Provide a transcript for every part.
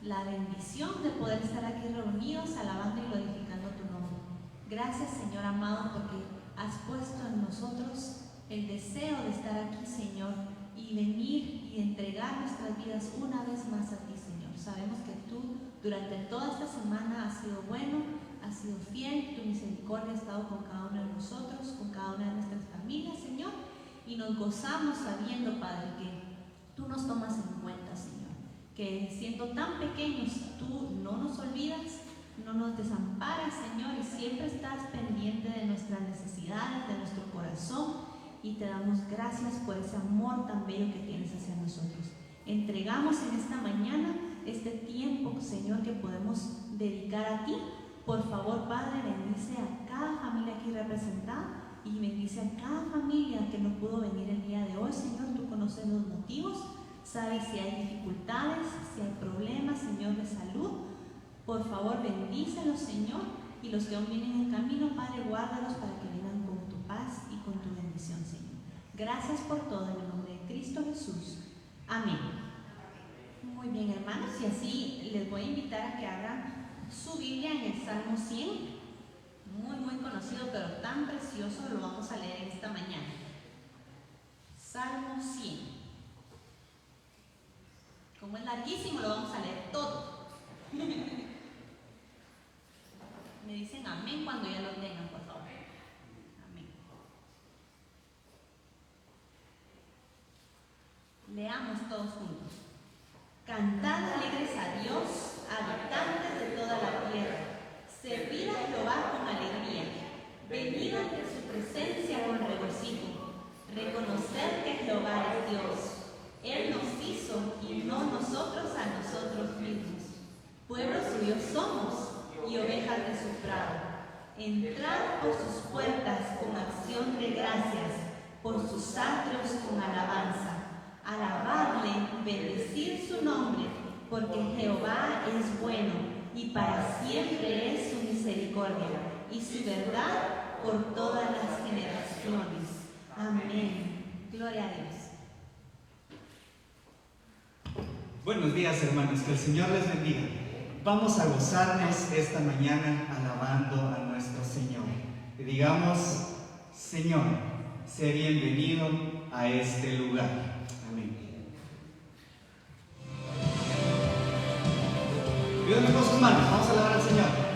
la bendición de poder estar aquí reunidos, alabando y glorificando tu nombre. Gracias, Señor amado, porque has puesto en nosotros el deseo de estar aquí, Señor, y venir y entregar nuestras vidas una vez más a ti, Señor. Sabemos que tú durante toda esta semana has sido bueno, has sido fiel, tu misericordia ha estado con cada uno de nosotros, con cada una de nuestras familias, Señor, y nos gozamos sabiendo, Padre, que tú nos tomas en cuenta, Señor, que siendo tan pequeños, tú no nos olvidas, no nos desamparas, Señor, y siempre estás pendiente de nuestras necesidades, de nuestro corazón, y te damos gracias por ese amor tan bello que tienes hacia nosotros. Entregamos en esta mañana este tiempo, Señor, que podemos dedicar a ti. Por favor, Padre, bendice a cada familia aquí representada y bendice a cada familia que no pudo venir el día de hoy. Señor, tú conoces los motivos, sabes si hay dificultades, si hay problemas, Señor, de salud. Por favor, bendícelos, Señor, y los que aún vienen en camino, Padre, guárdalos para que vengan con tu paz y con tu bendición, Señor. Gracias por todo, en el nombre de Cristo Jesús. Amén. Muy bien, hermanos, y así les voy a invitar a que abran su Biblia en el Salmo 100, muy conocido, pero tan precioso, lo vamos a leer en esta mañana. Salmo 100. Como es larguísimo, lo vamos a leer todo. Me dicen amén cuando ya lo tengan, por favor. Amén. Leamos todos juntos. Cantad alegres a Dios, habitantes de toda la tierra. Servid a Jehová con alegría. Venid ante su presencia con regocijo. Reconocer que Jehová es Dios. Él nos hizo y no nosotros a nosotros mismos. Pueblo suyo somos y ovejas de su prado. Entrad por sus puertas con acción de gracias, por sus atrios con alabanza. Alabadle, bendecid su nombre, porque Jehová es bueno y para siempre es su misericordia y su verdad por todas las generaciones. Amén. Gloria a Dios. Buenos días, hermanos, que el Señor les bendiga. Vamos a gozarnos esta mañana alabando a nuestro Señor. Y digamos, Señor, sé bienvenido a este lugar. Amén. Ayúdenme con sus manos, vamos a alabar al Señor.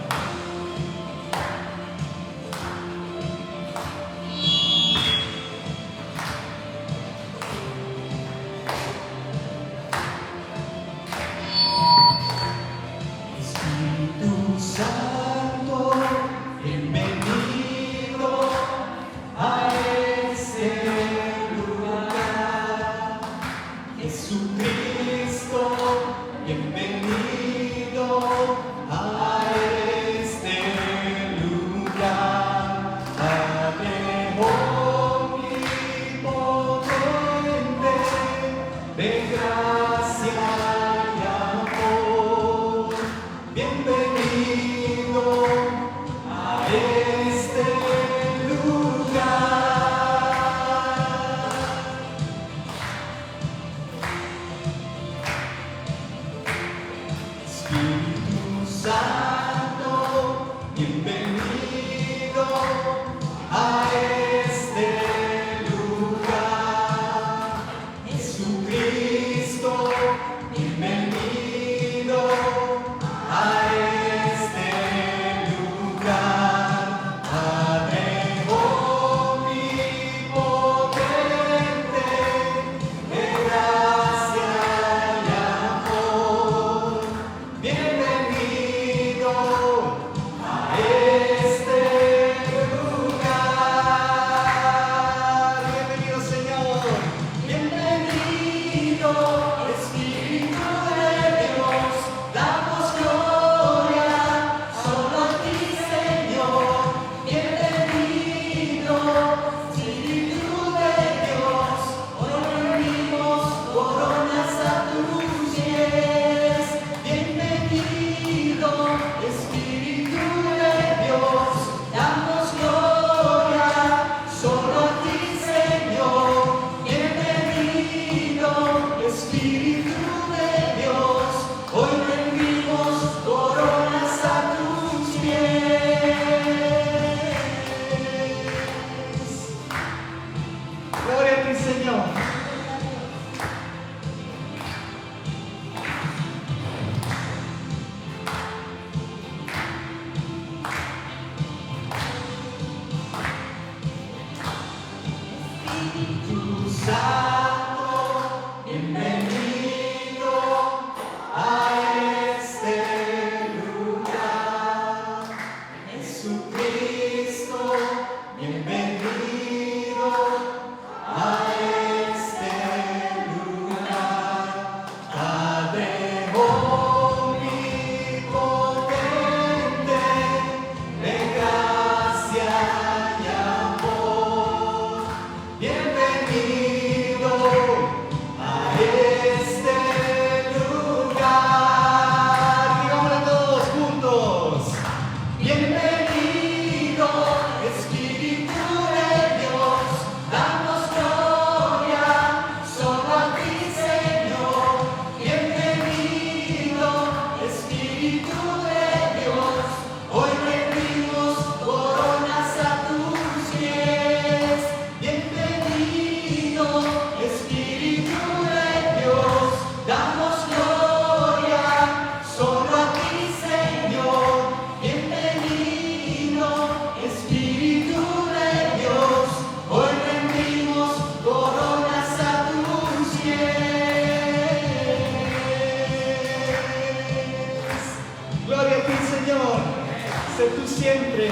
siempre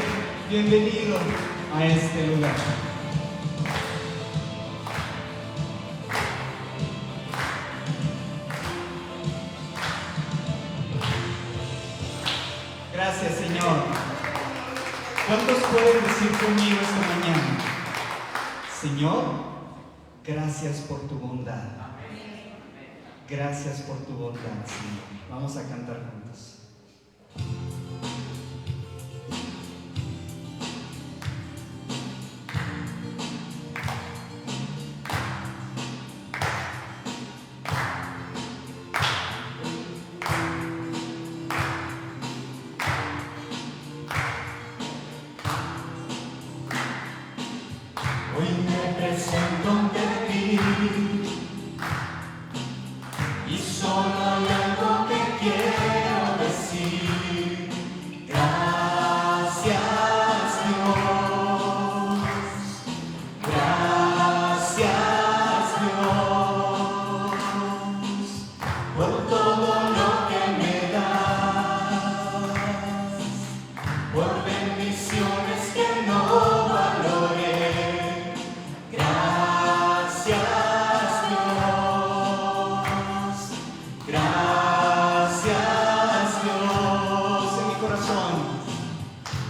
bienvenido a este lugar. Gracias, Señor. ¿Cuántos pueden decir conmigo esta mañana? Señor, gracias por tu bondad. Gracias por tu bondad, Señor. Vamos a cantar juntos. Hoy me presento ante ti y solo hay algo que quiero decir. Gracias Dios, gracias Dios, por todo lo que me das, por bendiciones que no valoré.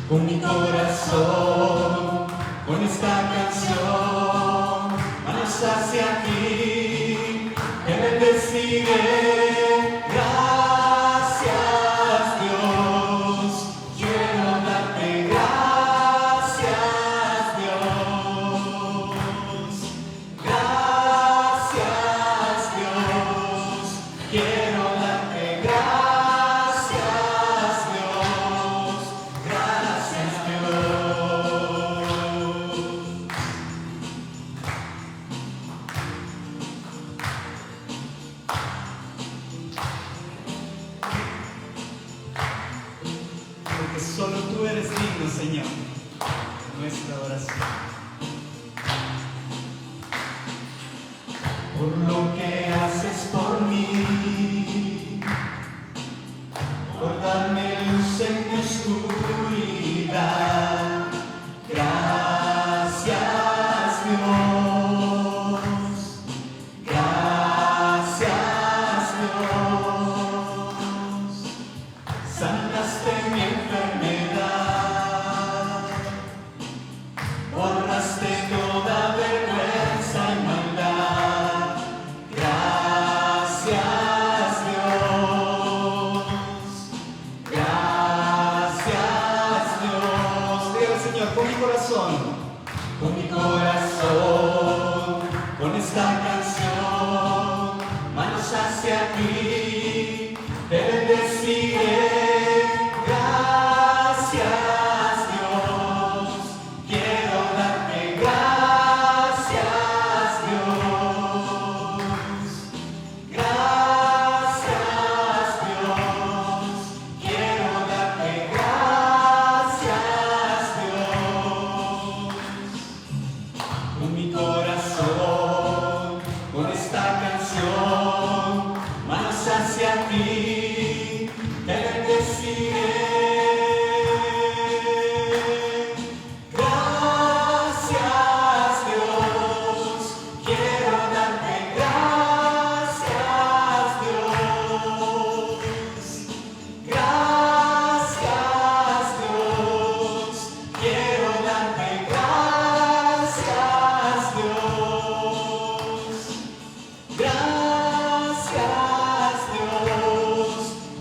Con mi corazón, con esta canción, manos hacia ti, te bendeciré. Gracias Dios, quiero darte gracias Dios. Gracias Dios, quiero darte gracias. Solo tú eres digno, Señor, nuestra oración. Por lo que haces por mí, por darme luz en mi oscuridad. Gracias Dios, gracias Dios, sanaste mi enfermedad, borraste toda vergüenza y maldad. Gracias Dios, gracias Dios. Dígale, Señor, con mi corazón, con esta canción, manos hacia ti, te bendeciré. Gracias Dios, quiero darte gracias Dios. Gracias Dios, quiero darte gracias Dios. Con mi corazón, con esta canción, manos hacia ti, te bendeciré. Gracias Dios, quiero darte gracias Dios. Gracias Dios, quiero darte gracias Dios. Gracias Dios,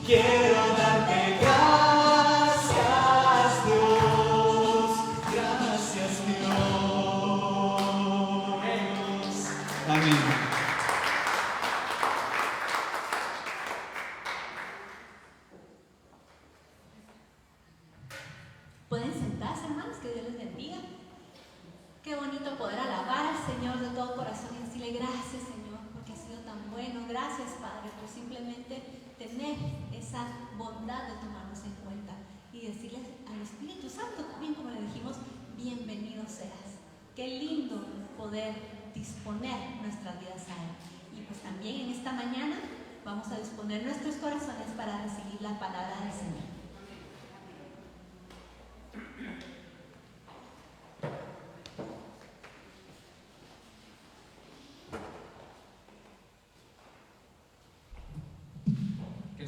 quiero darte gracias Dios. Gracias Dios. amén. Pueden sentarse, hermanos, que Dios les bendiga. Qué bonito poder alabar al Señor de todo corazón y decirle gracias, Señor, porque ha sido tan bueno. Gracias, Padre, por simplemente tener esa bondad de tomarnos en cuenta y decirle al Espíritu Santo, también como le dijimos, bienvenido seas. Qué lindo poder disponer nuestras vidas a Él. Y pues también en esta mañana vamos a disponer nuestros corazones para recibir la palabra del Señor.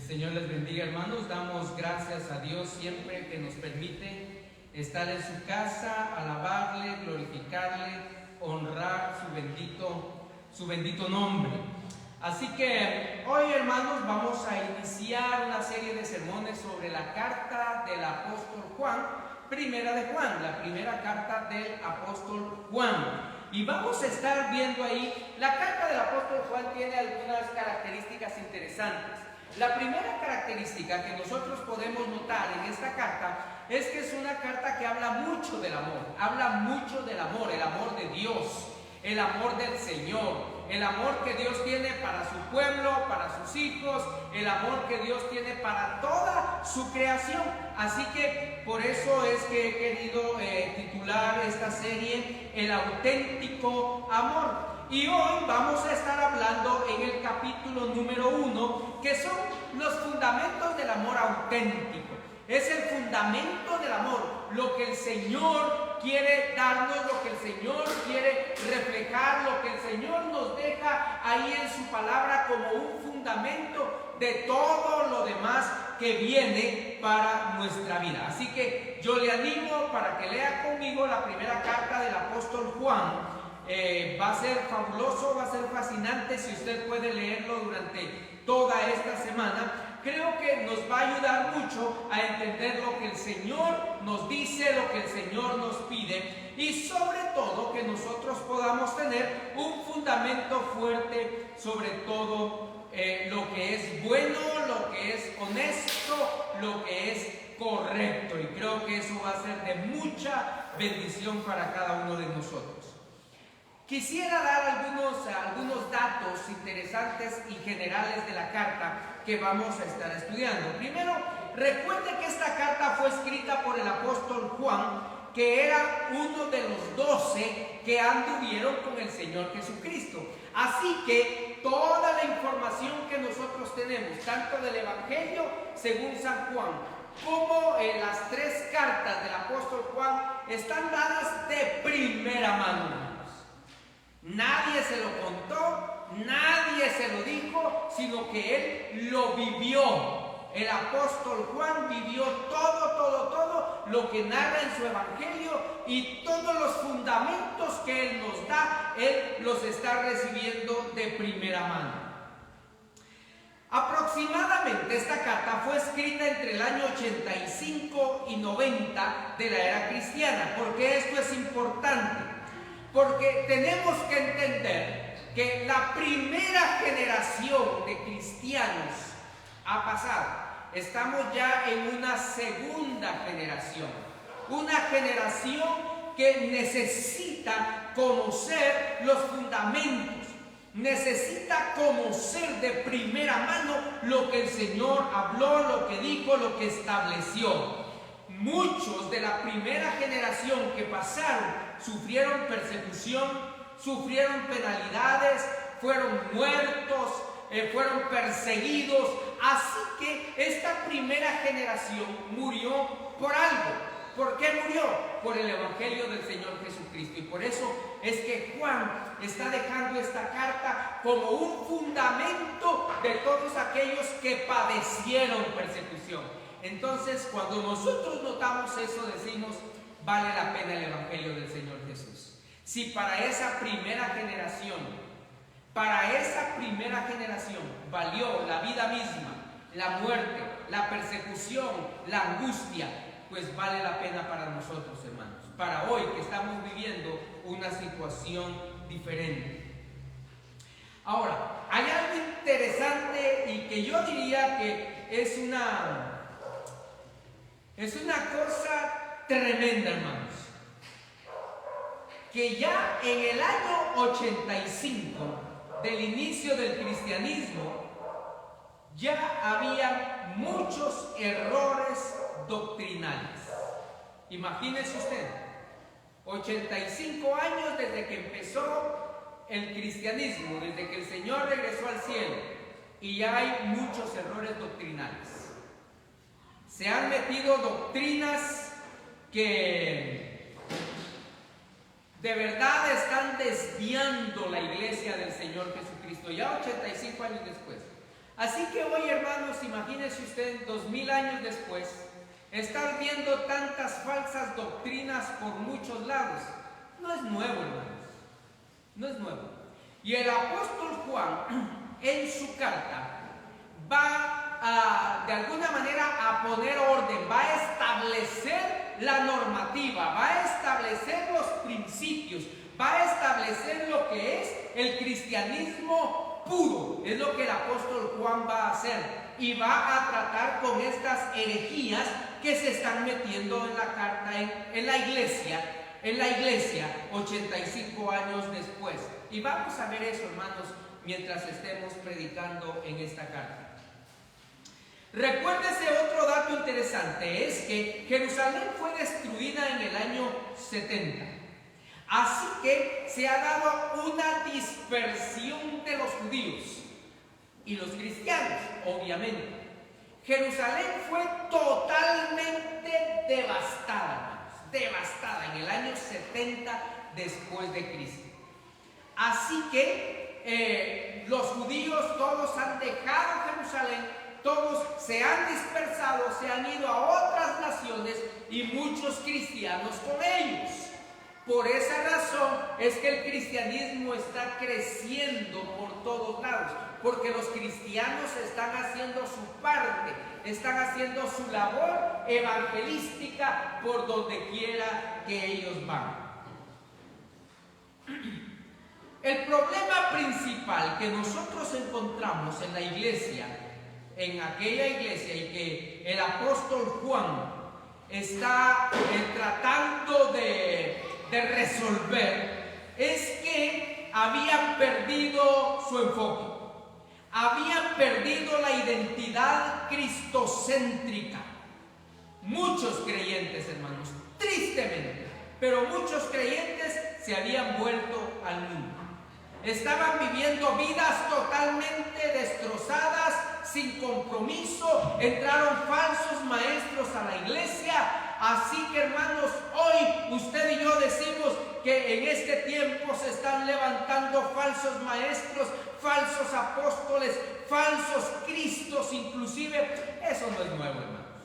Señor les bendiga, hermanos. Damos gracias a Dios siempre que nos permite estar en su casa, alabarle, glorificarle, honrar su bendito nombre. Así que hoy, hermanos, vamos a iniciar una serie de sermones sobre la carta del apóstol Juan, primera de Juan, la primera carta del apóstol Juan. Y vamos a estar viendo ahí, la carta del apóstol Juan tiene algunas características interesantes. La primera característica que nosotros podemos notar en esta carta es que es una carta que habla mucho del amor, el amor de Dios, el amor del Señor, el amor que Dios tiene para su pueblo, para sus hijos, el amor que Dios tiene para toda su creación. Así que por eso es que he querido titular esta serie El auténtico amor. Y hoy vamos a estar hablando en el capítulo número 1, que son los fundamentos del amor auténtico. Es el fundamento del amor, lo que el Señor quiere darnos, lo que el Señor quiere reflejar, lo que el Señor nos deja ahí en su palabra como un fundamento de todo lo demás que viene para nuestra vida. Así que yo le animo para que lea conmigo la primera carta del apóstol Juan. Va a ser fabuloso, va a ser fascinante si usted puede leerlo durante toda esta semana. Creo que nos va a ayudar mucho a entender lo que el Señor nos dice, lo que el Señor nos pide, y sobre todo que nosotros podamos tener un fundamento fuerte sobre todo lo que es bueno, lo que es honesto, lo que es correcto, y creo que eso va a ser de mucha bendición para cada uno de nosotros. Quisiera dar algunos datos interesantes y generales de la carta que vamos a estar estudiando. Primero, recuerde que esta carta fue escrita por el apóstol Juan, que era uno de los 12 que anduvieron con el Señor Jesucristo. Así que toda la información que nosotros tenemos, tanto del Evangelio según San Juan, como en las 3 cartas del apóstol Juan, están dadas de primera mano. Nadie se lo contó, nadie se lo dijo, sino que él lo vivió. El apóstol Juan vivió todo lo que narra en su evangelio, y todos los fundamentos que él nos da, él los está recibiendo de primera mano. Aproximadamente esta carta fue escrita entre el año 85 y 90 de la era cristiana. ¿Por qué esto es importante? Porque tenemos que entender que la primera generación de cristianos ha pasado. Estamos ya en una segunda generación. Una generación que necesita conocer los fundamentos. Necesita conocer de primera mano lo que el Señor habló, lo que dijo, lo que estableció. Muchos de la primera generación que pasaron sufrieron persecución, sufrieron penalidades, fueron muertos, fueron perseguidos. Así que esta primera generación murió por algo. ¿Por qué murió? Por el Evangelio del Señor Jesucristo. Y por eso es que Juan está dejando esta carta como un fundamento de todos aquellos que padecieron persecución. Entonces, cuando nosotros notamos eso, decimos, vale la pena el Evangelio del Señor Jesús. Si para esa primera generación valió la vida misma, la muerte, la persecución, la angustia, pues vale la pena para nosotros, hermanos, para hoy que estamos viviendo una situación diferente. Ahora, hay algo interesante y que yo diría que es una cosa tremenda, hermanos, que ya en el año 85 del inicio del cristianismo ya había muchos errores doctrinales. Imagínese usted, 85 años desde que empezó el cristianismo, desde que el Señor regresó al cielo, y ya hay muchos errores doctrinales. Se han metido doctrinas que de verdad están desviando la iglesia del Señor Jesucristo, ya 85 años después. Así que hoy, hermanos, imagínense usted 2000 años después, estar viendo tantas falsas doctrinas por muchos lados. No es nuevo, hermanos, no es nuevo. Y el apóstol Juan, en su carta, va de alguna manera a poner orden, va a establecer la normativa, va a establecer los principios, va a establecer lo que es el cristianismo puro. Es lo que el apóstol Juan va a hacer, y va a tratar con estas herejías que se están metiendo en la carta, en la iglesia 85 años después. Y vamos a ver eso, hermanos, mientras estemos predicando en esta carta. Recuérdese otro dato interesante, es que Jerusalén fue destruida en el año 70. Así que se ha dado una dispersión de los judíos y los cristianos, obviamente. Jerusalén fue totalmente devastada, hermanos, devastada en el año 70 después de Cristo. Así que los judíos todos han dejado Jerusalén, todos se han dispersado, se han ido a otras naciones, y muchos cristianos con ellos. Por esa razón es que el cristianismo está creciendo por todos lados, porque los cristianos están haciendo su parte, están haciendo su labor evangelística por donde quiera que ellos van. El problema principal que nosotros encontramos en la iglesia, en aquella iglesia, y que el apóstol Juan está tratando de resolver, es que habían perdido su enfoque, habían perdido la identidad cristocéntrica. Muchos creyentes, hermanos, tristemente, pero muchos creyentes se habían vuelto al mundo. Estaban viviendo vidas totalmente destrozadas, sin compromiso. Entraron falsos maestros a la iglesia. Así que, hermanos, hoy usted y yo decimos que en este tiempo se están levantando falsos maestros, falsos apóstoles, falsos cristos, inclusive. Eso no es nuevo, hermanos.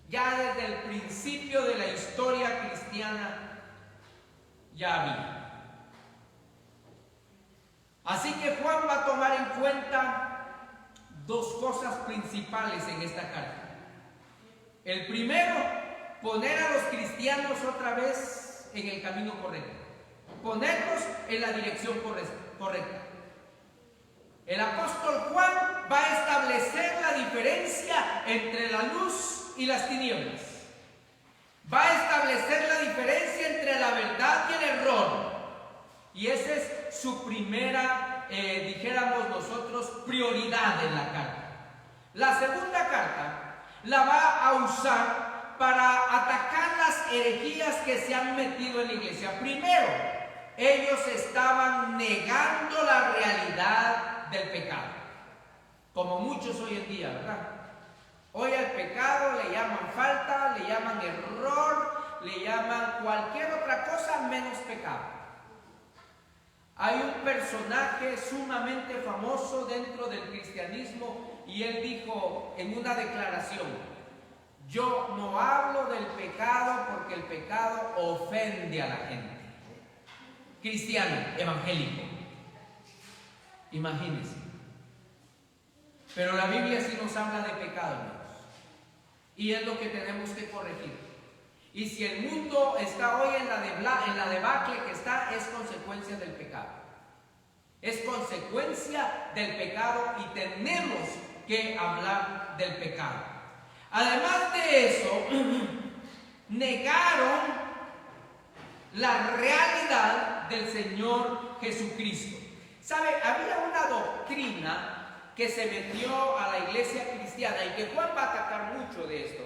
Ya desde el principio de la historia cristiana ya había. Así que Juan va a tomar en cuenta dos cosas principales en esta carta. El primero, poner a los cristianos otra vez en el camino correcto, ponerlos en la dirección correcta. El apóstol Juan va a establecer la diferencia entre la luz y las tinieblas. Va a establecer la diferencia entre la verdad y el error. Y esa es su primera, dijéramos nosotros, prioridad en la carta. La segunda carta la va a usar para atacar las herejías que se han metido en la iglesia. Primero, ellos estaban negando la realidad del pecado, como muchos hoy en día, ¿verdad? Hoy al pecado le llaman falta, le llaman error, le llaman cualquier otra cosa menos pecado. Hay un personaje sumamente famoso dentro del cristianismo, y él dijo en una declaración: yo no hablo del pecado porque el pecado ofende a la gente. Cristiano, evangélico. Imagínense. Pero la Biblia sí nos habla de pecado, hermanos, y es lo que tenemos que corregir. Y si el mundo está hoy en la debacle que está, es consecuencia del pecado. Es consecuencia del pecado, y tenemos que hablar del pecado. Además de eso, negaron la realidad del Señor Jesucristo. ¿Sabe? Había una doctrina que se metió a la iglesia cristiana, y que Juan va a atacar mucho de esto.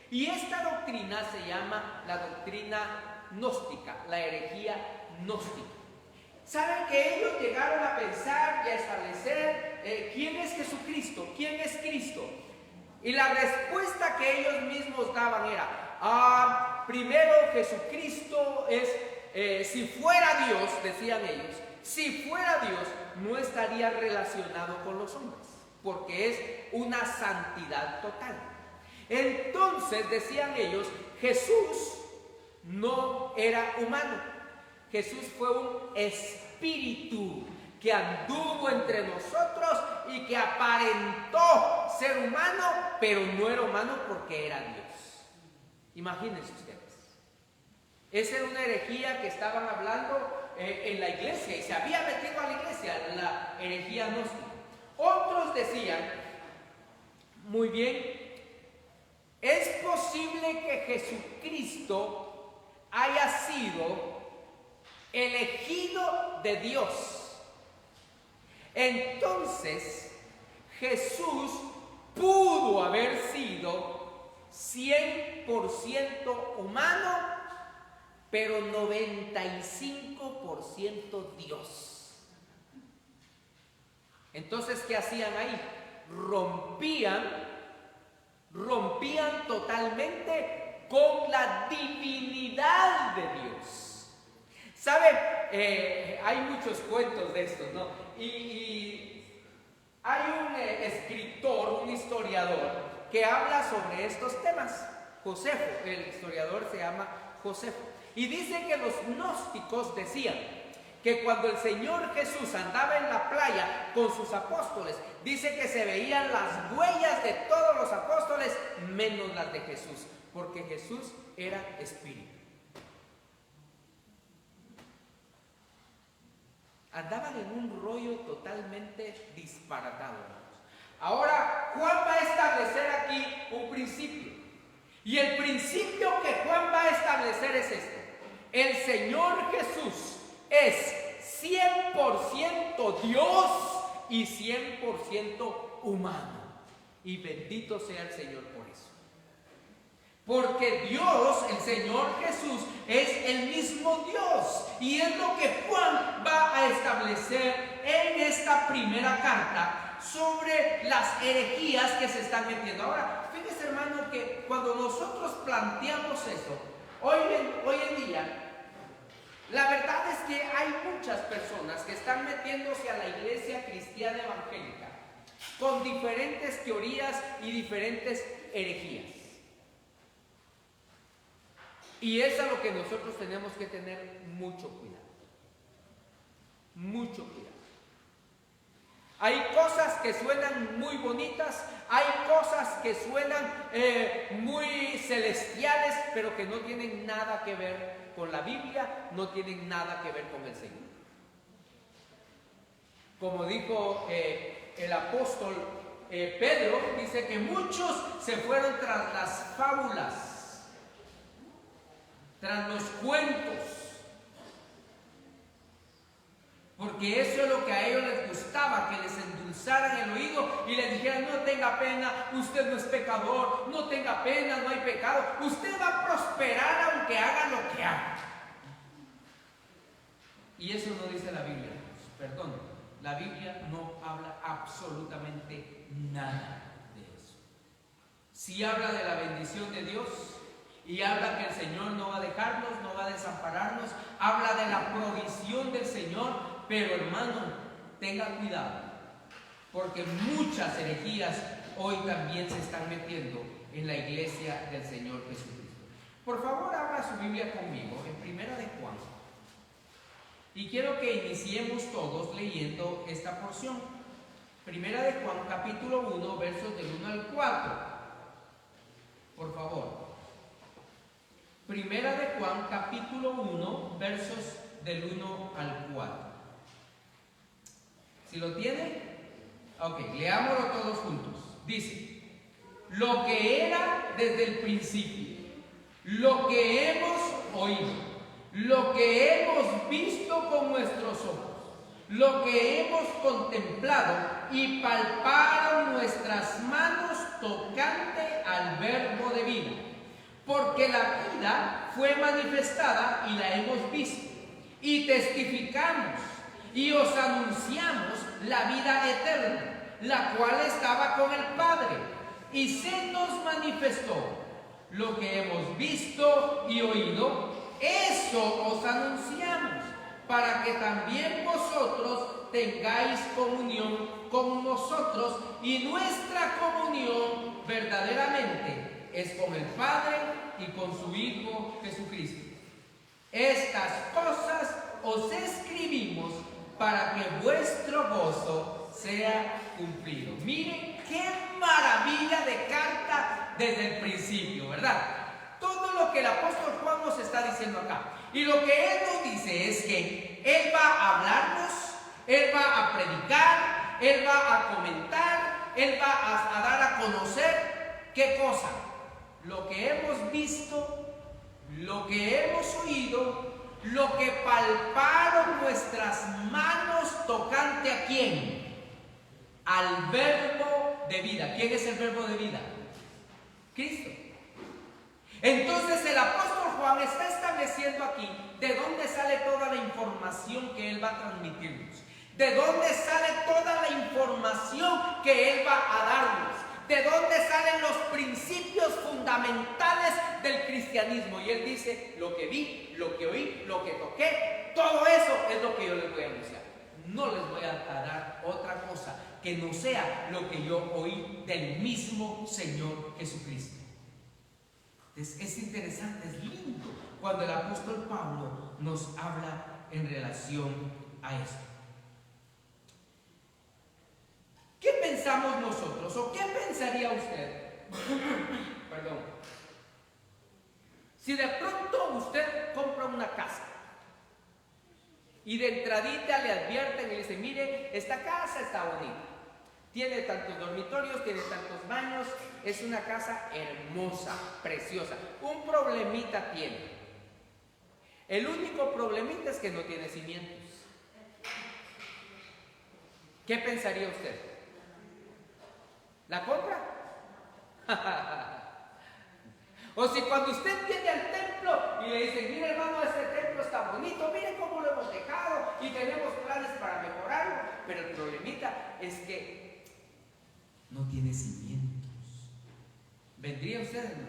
Y esta doctrina se llama la doctrina gnóstica, la herejía gnóstica. ¿Saben que ellos llegaron a pensar y a establecer quién es Jesucristo? ¿Quién es Cristo? Y la respuesta que ellos mismos daban era: primero, Jesucristo es, si fuera Dios, decían ellos, si fuera Dios, no estaría relacionado con los hombres. porque es una santidad total. Entonces decían ellos, Jesús no era humano, Jesús fue un espíritu que anduvo entre nosotros y que aparentó ser humano, pero no era humano porque era Dios. Imagínense ustedes. Esa era una herejía que estaban hablando en la iglesia, y se había metido a la iglesia, la herejía gnóstica. Otros decían, muy bien, es posible que Jesucristo haya sido elegido de Dios. Entonces, Jesús pudo haber sido 100% humano, pero 95% Dios. Entonces, ¿qué hacían ahí? Rompían totalmente con la divinidad de Dios. ¿Sabe? Hay muchos cuentos de estos, ¿no? Y hay un escritor, un historiador, que habla sobre estos temas. Josefo, el historiador se llama Josefo. Y dice que los gnósticos decían que cuando el Señor Jesús andaba en la playa con sus apóstoles, dice que se veían las huellas de todos los apóstoles, menos las de Jesús, porque Jesús era espíritu. Andaban en un rollo totalmente disparatado, hermanos. Ahora, Juan va a establecer aquí un principio. Y el principio que Juan va a establecer es este. El Señor Jesús es 100% Dios y 100% humano. Y bendito sea el Señor por eso. Porque Dios, el Señor Jesús, es el mismo Dios. Y es lo que Juan va a establecer en esta primera carta sobre las herejías que se están metiendo. Ahora, fíjese, hermano, que cuando nosotros planteamos eso, hoy en día, la verdad es que hay muchas personas que están metiéndose a la iglesia cristiana evangélica con diferentes teorías y diferentes herejías. Y es a lo que nosotros tenemos que tener mucho cuidado. Mucho cuidado. Hay cosas que suenan muy bonitas, hay cosas que suenan muy celestiales, pero que no tienen nada que ver con la Biblia, no tienen nada que ver con el Señor. Como dijo el apóstol Pedro, dice que muchos se fueron tras las fábulas, tras los cuentos, porque eso es lo que a ellos les gustaba, que les endulzaran el oído y les dijeran: no tenga pena, usted no es pecador, no tenga pena, no hay pecado, usted va a prosperar aunque haga lo que haga. Y eso no dice la Biblia, perdón, la Biblia no habla absolutamente nada de eso. Sí habla de la bendición de Dios, y habla que el Señor no va a dejarnos, no va a desampararnos, habla de la provisión del Señor, pero hermano, tenga cuidado, porque muchas herejías hoy también se están metiendo en la iglesia del Señor Jesucristo. Por favor, abra su Biblia conmigo en Primera de Juan, y quiero que iniciemos todos leyendo esta porción. Primera de Juan, capítulo 1, versos del 1 al 4. Por favor. Primera de Juan, capítulo 1, versos del 1 al 4. ¿Sí lo tiene? Ok, leámoslo todos juntos. Dice: lo que era desde el principio, lo que hemos oído, lo que hemos visto con nuestros ojos, lo que hemos contemplado y palparon nuestras manos tocante al verbo de vida. Porque la vida fue manifestada y la hemos visto, y testificamos y os anunciamos la vida eterna, la cual estaba con el Padre, y se nos manifestó. Lo que hemos visto y oído, eso os anunciamos, para que también vosotros tengáis comunión con nosotros, y nuestra comunión verdaderamente es con el Padre y con su Hijo Jesucristo. Estas cosas os escribimos para que vuestro gozo sea cumplido. Miren qué maravilla de carta desde el principio, ¿verdad? Todo lo que el apóstol Juan nos está diciendo acá. Y lo que él nos dice es que él va a hablarnos, él va a predicar, él va a comentar, él va a dar a conocer ¿qué cosa? Lo que hemos visto, lo que hemos oído, lo que palparon nuestras manos tocante ¿a quién? Al verbo de vida. ¿Quién es el verbo de vida? Cristo. Entonces el apóstol Juan está estableciendo aquí de dónde sale toda la información que él va a transmitirnos, de dónde sale toda la información que él va a darnos, de dónde salen los principios fundamentales del cristianismo. Y él dice, lo que vi, lo que oí, lo que toqué, todo eso es lo que yo les voy a anunciar. No les voy a dar otra cosa que no sea lo que yo oí del mismo Señor Jesucristo. Es interesante, es lindo cuando el apóstol Pablo nos habla en relación a esto. ¿Qué pensamos nosotros o qué pensaría usted? Perdón. Si de pronto usted compra una casa y de entradita le advierten y le dicen, mire, esta casa está bonita, tiene tantos dormitorios, tiene tantos baños, es una casa hermosa, preciosa. Un problemita tiene. El único problemita es que no tiene cimientos. ¿Qué pensaría usted? ¿La compra? O si cuando usted viene al templo y le dicen, mire hermano, este templo está bonito, mire cómo lo hemos dejado y tenemos planes para mejorarlo, pero el problemita es que no tiene cimientos. ¿Vendría usted, hermano,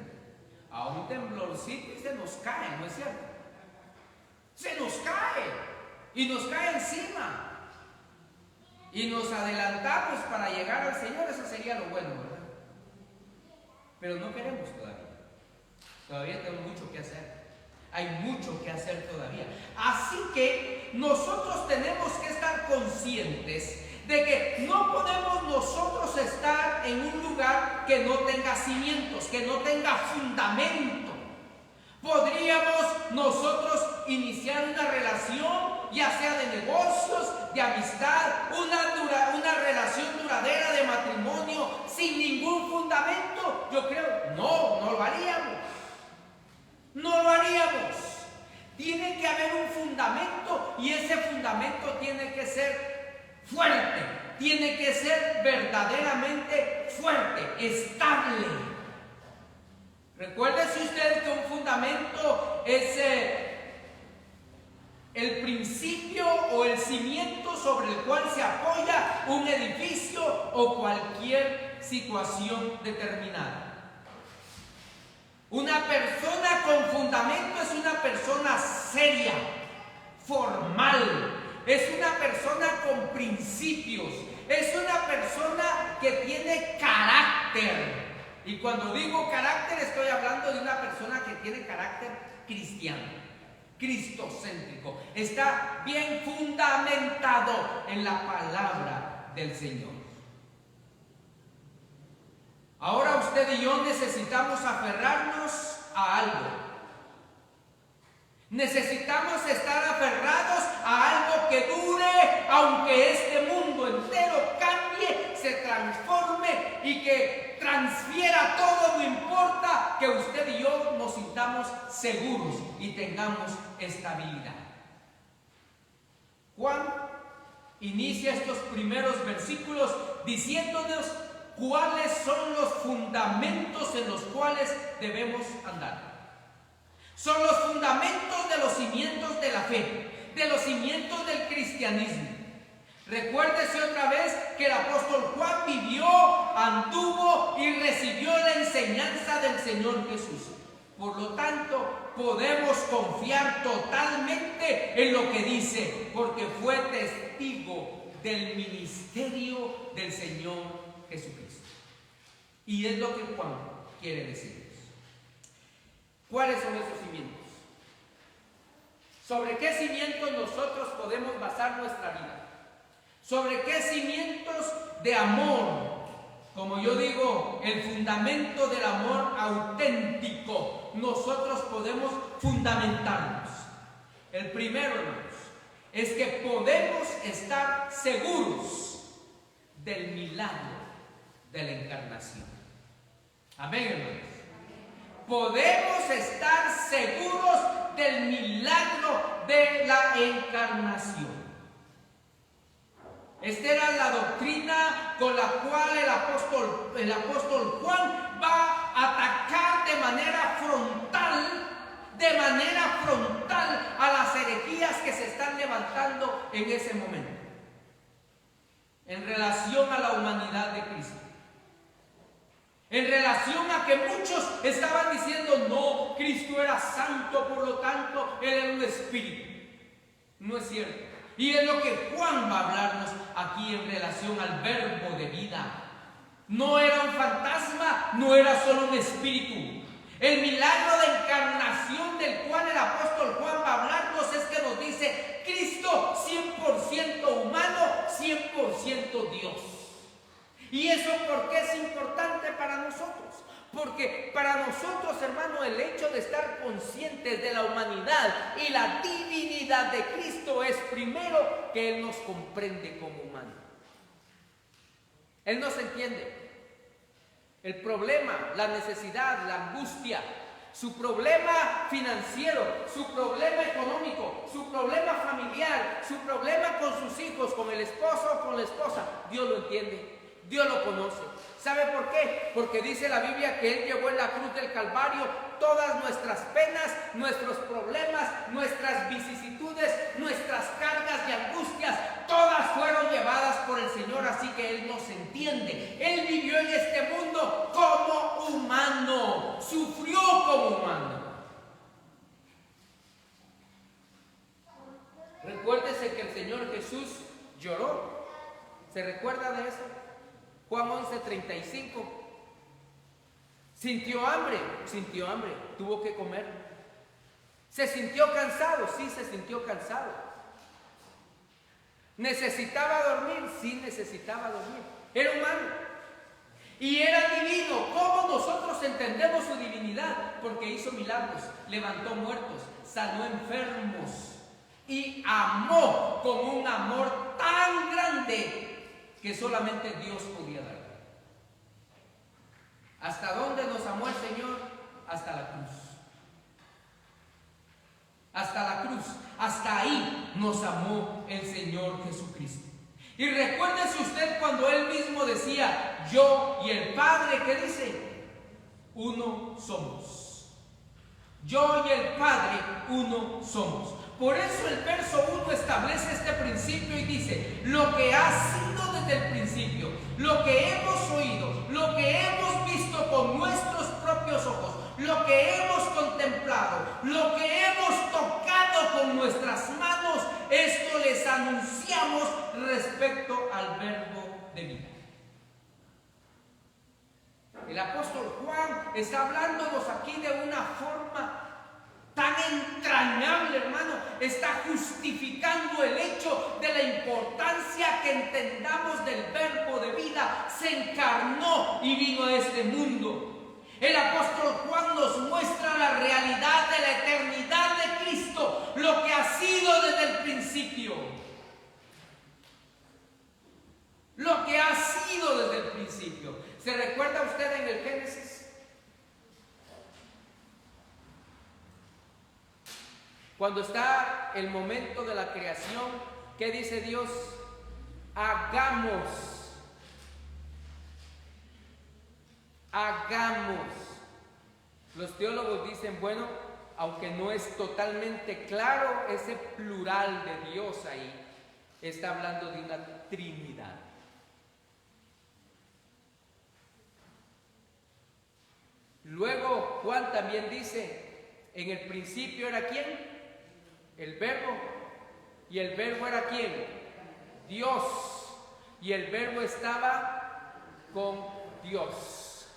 a un temblorcito y se nos cae, no es cierto? Se nos cae y nos cae encima y nos adelantamos para llegar al Señor. Eso sería lo bueno, ¿verdad? Pero no queremos todavía tenemos mucho que hacer. Hay mucho que hacer todavía. Así que nosotros tenemos que estar conscientes de que no podemos nosotros estar en un lugar que no tenga cimientos, que no tenga fundamento. Podríamos nosotros iniciar una relación, ya sea de negocios, de amistad, una relación duradera de matrimonio sin ningún fundamento. Yo creo, no lo haríamos. No lo haríamos. Tiene que haber un fundamento y ese fundamento tiene que ser fuerte, tiene que ser verdaderamente fuerte, estable. Recuérdese usted que un fundamento es el principio o el cimiento sobre el cual se apoya un edificio o cualquier situación determinada. Una persona con fundamento es una persona seria, formal, es una persona con principios, es una persona que tiene carácter. Y cuando digo carácter, estoy hablando de una persona que tiene carácter cristiano, cristocéntrico. Está bien fundamentado en la palabra del Señor. Ahora usted y yo necesitamos aferrarnos a algo. Necesitamos estar aferrados a algo que dure, aunque este mundo entero cambie, se transforme y que transfiera todo. No importa que usted y yo nos sintamos seguros y tengamos estabilidad. Juan inicia estos primeros versículos diciéndonos cuáles son los fundamentos en los cuales debemos andar. Son los fundamentos de los cimientos de la fe, de los cimientos del cristianismo. Recuérdese otra vez que el apóstol Juan vivió, anduvo y recibió la enseñanza del Señor Jesús. Por lo tanto, podemos confiar totalmente en lo que dice, porque fue testigo del ministerio del Señor Jesucristo. Y es lo que Juan quiere decirnos. ¿Cuáles son esos cimientos? ¿Sobre qué cimientos nosotros podemos basar nuestra vida? ¿Sobre qué cimientos de amor? Como yo digo, el fundamento del amor auténtico, nosotros podemos fundamentarnos. El primero, hermanos, es que podemos estar seguros del milagro de la encarnación. Amén, hermanos. Podemos estar seguros del milagro de la encarnación. Esta era la doctrina con la cual el apóstol Juan va a atacar de manera frontal a las herejías que se están levantando en ese momento, en relación a la humanidad de Cristo. En relación a que muchos estaban diciendo, no, Cristo era santo, por lo tanto, Él era un espíritu. No es cierto. Y es lo que Juan va a hablarnos aquí en relación al verbo de vida. No era un fantasma, no era solo un espíritu. El milagro de encarnación del cual el apóstol Juan va a hablarnos es que nos dice, Cristo 100% humano, 100% Dios. ¿Y eso por qué es importante para nosotros? Porque para nosotros, hermano, el hecho de estar conscientes de la humanidad y la divinidad de Cristo es primero que Él nos comprende como humano. Él nos entiende. El problema, la necesidad, la angustia, su problema financiero, su problema económico, su problema familiar, su problema con sus hijos, con el esposo o con la esposa, Dios lo entiende. Dios lo conoce. ¿Sabe por qué? Porque dice la Biblia que Él llevó en la cruz del Calvario todas nuestras penas, nuestros problemas, nuestras vicisitudes, nuestras cargas y angustias, todas fueron llevadas por el Señor, así que Él nos entiende. Él vivió en este mundo como humano, sufrió como humano. Recuérdese que el Señor Jesús lloró. ¿Se recuerda de eso? Juan 11:35. Sintió hambre, tuvo que comer. Se sintió cansado, sí se sintió cansado. Necesitaba dormir, sí necesitaba dormir. Era humano y era divino. ¿Cómo nosotros entendemos su divinidad? Porque hizo milagros, levantó muertos, sanó enfermos y amó con un amor tan grande que solamente Dios podía dar. ¿Hasta dónde nos amó el Señor? Hasta la cruz. Hasta la cruz. Hasta ahí nos amó el Señor Jesucristo. Y recuérdese usted cuando Él mismo decía, yo y el Padre, ¿qué dice? Uno somos. Yo y el Padre, uno somos. Por eso el verso 1 establece este principio y dice, lo que ha sido desde el principio, lo que hemos oído, lo que hemos visto con nuestros propios ojos, lo que hemos contemplado, lo que hemos tocado con nuestras manos, esto les anunciamos respecto al verbo de vida. El apóstol Juan está hablándonos aquí de una forma tan entrañable, hermano. Está justificando el hecho de la importancia que entendamos del verbo de vida. Se encarnó y vino a este mundo. El apóstol Juan nos muestra la realidad de la eternidad de Cristo, lo que ha sido desde el principio. Lo que ha sido desde el principio. ¿Se recuerda usted en el Génesis? Cuando está el momento de la creación, ¿qué dice Dios? Hagamos. Los teólogos dicen, bueno, aunque no es totalmente claro ese plural de Dios ahí, está hablando de una Trinidad. Luego Juan también dice, en el principio era ¿quién? El verbo. ¿Y el verbo era quién? Dios. y el Verbo estaba con Dios.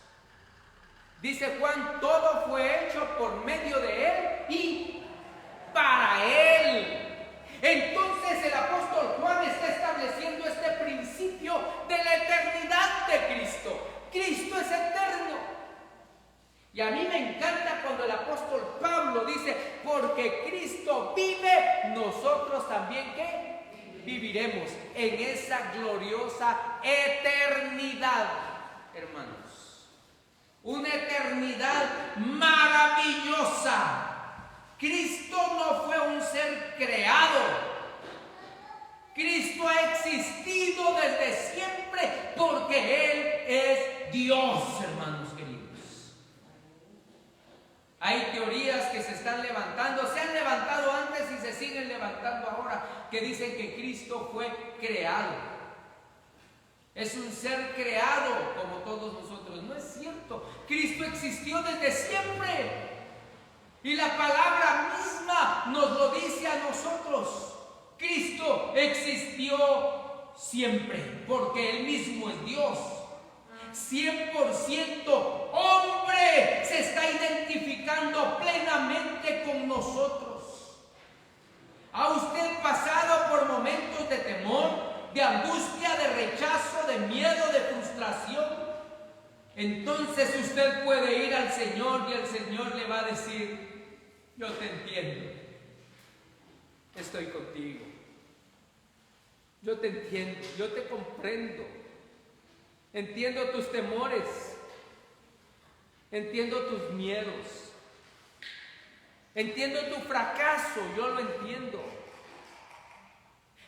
Dice Juan, todo fue hecho por medio de Él y para Él. Entonces el apóstol Juan está estableciendo este principio de la eternidad de Cristo. Cristo es eterno. Y a mí me encanta cuando el apóstol Pablo dice, porque Cristo vive, nosotros también ¿qué? Viviremos en esa gloriosa eternidad, hermanos. Una eternidad maravillosa. Cristo no fue un ser creado. Cristo ha existido desde siempre porque Él es Dios, hermanos queridos. Hay teorías que se están levantando, se han levantado antes y se siguen levantando ahora, que dicen que Cristo fue creado. Es un ser creado como todos nosotros. No es cierto. Cristo existió desde siempre. Y la palabra misma nos lo dice a nosotros. Cristo existió siempre, porque Él mismo es Dios. 100% hombre, se está identificando plenamente con nosotros. ¿Ha usted pasado por momentos de temor, de angustia, de rechazo, de miedo, de frustración? Entonces usted puede ir al Señor y el Señor le va a decir, yo te entiendo, estoy contigo, yo te entiendo, yo te comprendo, entiendo tus temores, entiendo tus miedos, entiendo tu fracaso, yo lo entiendo.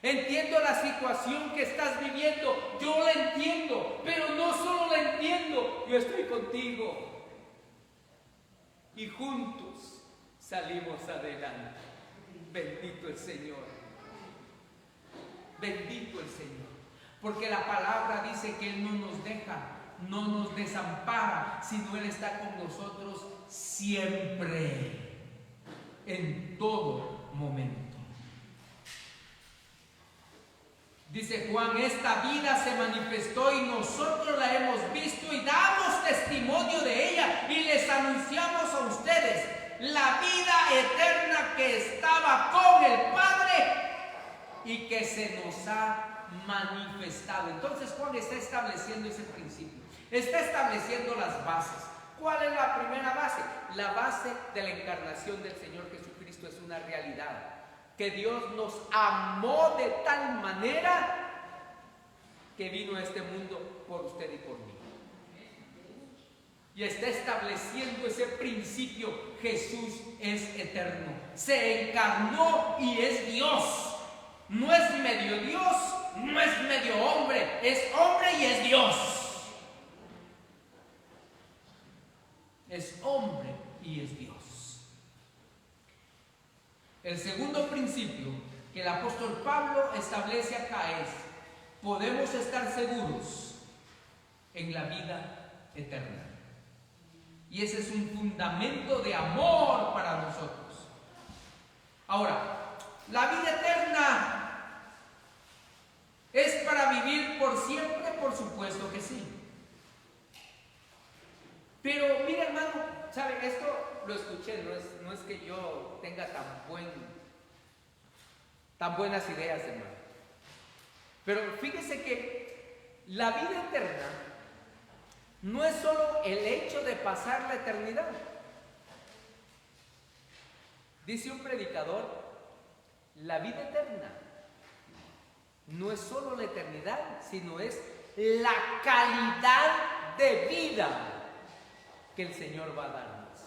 Entiendo la situación que estás viviendo, yo la entiendo, pero no solo la entiendo, yo estoy contigo. Y juntos salimos adelante. Bendito el Señor. Bendito el Señor. Porque la palabra dice que Él no nos deja, no nos desampara, sino Él está con nosotros siempre, en todo momento. Dice Juan, esta vida se manifestó y nosotros la hemos visto y damos testimonio de ella y les anunciamos a ustedes la vida eterna que estaba con el Padre y que se nos ha manifestado. Entonces Juan está estableciendo ese principio, está estableciendo las bases. ¿Cuál es la primera base? La base de la encarnación del Señor Jesucristo es una realidad. Que Dios nos amó de tal manera que vino a este mundo por usted y por mí. Y está estableciendo ese principio. Jesús es eterno. Se encarnó y es Dios. No es medio Dios, no es medio hombre. Es hombre y es Dios. Es hombre y es Dios. El segundo principio que el apóstol Pablo establece acá es: podemos estar seguros en la vida eterna. Y ese es un fundamento de amor para nosotros. Ahora, la vida eterna es para vivir por siempre, por supuesto que sí. Pero mira, hermano, ¿sabe? Esto lo escuché, no es que yo tenga tan buenas ideas, hermano. Pero fíjese que la vida eterna no es solo el hecho de pasar la eternidad. Dice un predicador, la vida eterna no es solo la eternidad, sino es la calidad de vida que el Señor va a darnos.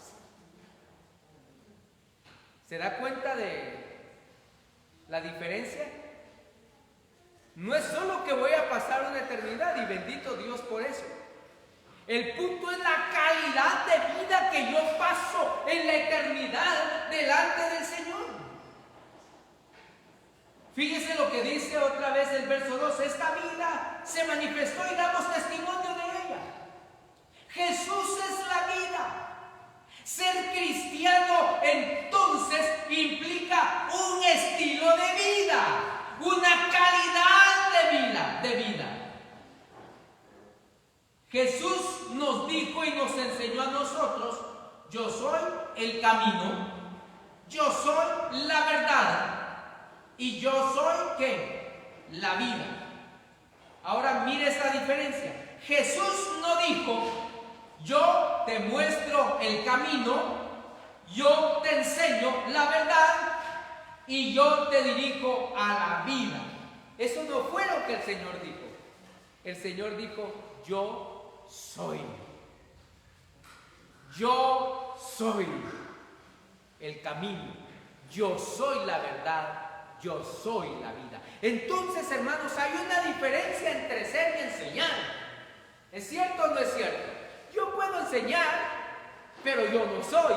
¿Se da cuenta de la diferencia? No es solo que voy a pasar una eternidad, y bendito Dios por eso. El punto es la calidad de vida que yo paso en la eternidad delante del Señor. Fíjese lo que dice otra vez el verso 2. Esta vida se manifestó y damos testimonio de ella. Jesús es la vida. Ser cristiano entonces implica un estilo de vida, una calidad de vida. yo soy el camino, yo soy la verdad y yo soy ¿qué? La vida. Ahora mire esta diferencia. Jesús no dijo, yo te muestro el camino, yo te enseño la verdad y yo te dirijo a la vida. Eso no fue lo que el Señor dijo. El Señor dijo, yo soy. Yo soy el camino, yo soy la verdad, yo soy la vida. Entonces, hermanos, hay una diferencia entre ser y enseñar. ¿Es cierto o no es cierto? Yo puedo enseñar, pero yo no soy.